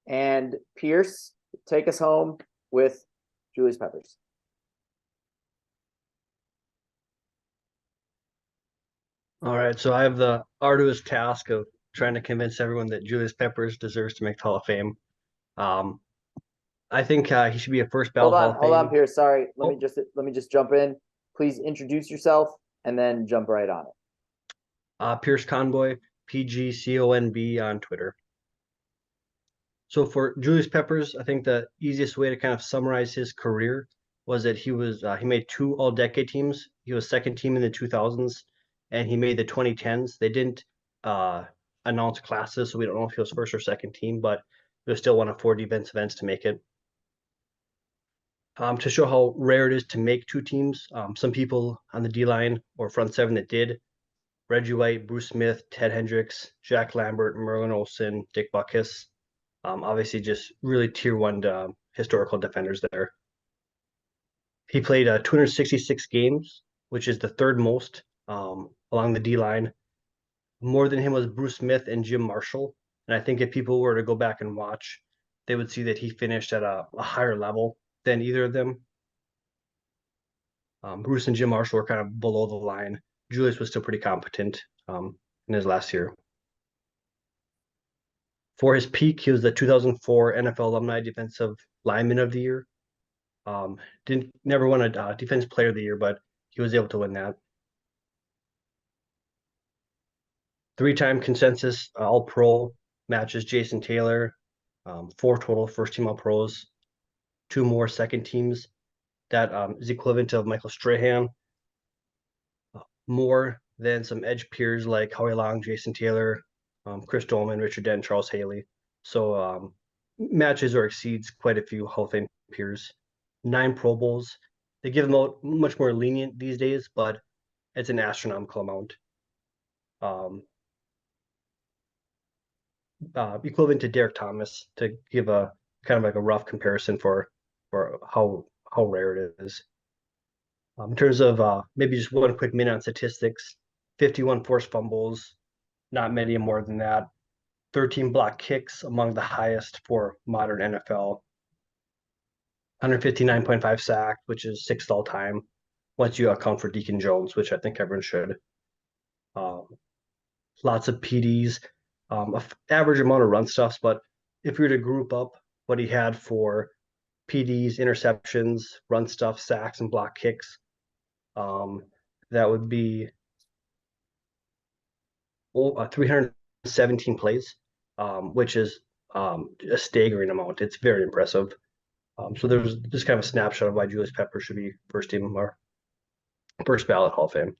And Peirce, take us home with Julius Peppers. All right, so I have the arduous task of trying to convince everyone that Julius Peppers deserves to make the Hall of Fame. Um, I think he should be a first ballot Hall of Hold on, Fame. Peirce. Sorry, Oh, let me just jump in. Please introduce yourself and then jump right on it. Peirce Conboy, PGCONB on Twitter. So for Julius Peppers, I think the easiest way to kind of summarize his career was that he made two All-Decade teams. He was second team in the 2000s, and he made the 2010s. They didn't uh, announce classes, so we don't know if he was first or second team, but it was still one of four defense events to make it. To show how rare it is to make two teams, some people on the D line or front seven that did: Reggie White, Bruce Smith, Ted Hendricks, Jack Lambert, Merlin Olsen, Dick Butkus. Obviously, just really tier one historical defenders there. He played 266 games, which is the third most along the D line. More than him was Bruce Smith and Jim Marshall. And I think if people were to go back and watch, they would see that he finished at a higher level than either of them. Bruce and Jim Marshall were kind of below the line. Julius was still pretty competent in his last year. For his peak, he was the 2004 NFL Alumni Defensive Lineman of the Year. Didn't never won a Defense Player of the Year, but he was able to win that. Three-time consensus All-Pro matches Jason Taylor. Four total first-team All-Pros. Two more second teams. That is equivalent of Michael Strahan. More than some edge peers like Howie Long, Jason Taylor, Chris Dolman, Richard Dent, Charles Haley. So matches or exceeds quite a few Hall of Fame peers. 9 Pro Bowls. They give them out much more lenient these days, but it's an astronomical amount. Equivalent to Derek Thomas, to give a kind of like a rough comparison for how rare it is. In terms of maybe just one quick minute on statistics: 51 forced fumbles, not many more than that. 13 block kicks, among the highest for modern NFL. 159.5 sacks, which is sixth all time, once you account for Deacon Jones, which I think everyone should. Um, Lots of PDs, average amount of run stuffs, but if we were to group up what he had for PDs, interceptions, run stuff, sacks, and block kicks, that would be 317 plays, which is a staggering amount. It's very impressive. So there's just kind of a snapshot of why Julius Pepper should be first team or first ballot Hall of Fame.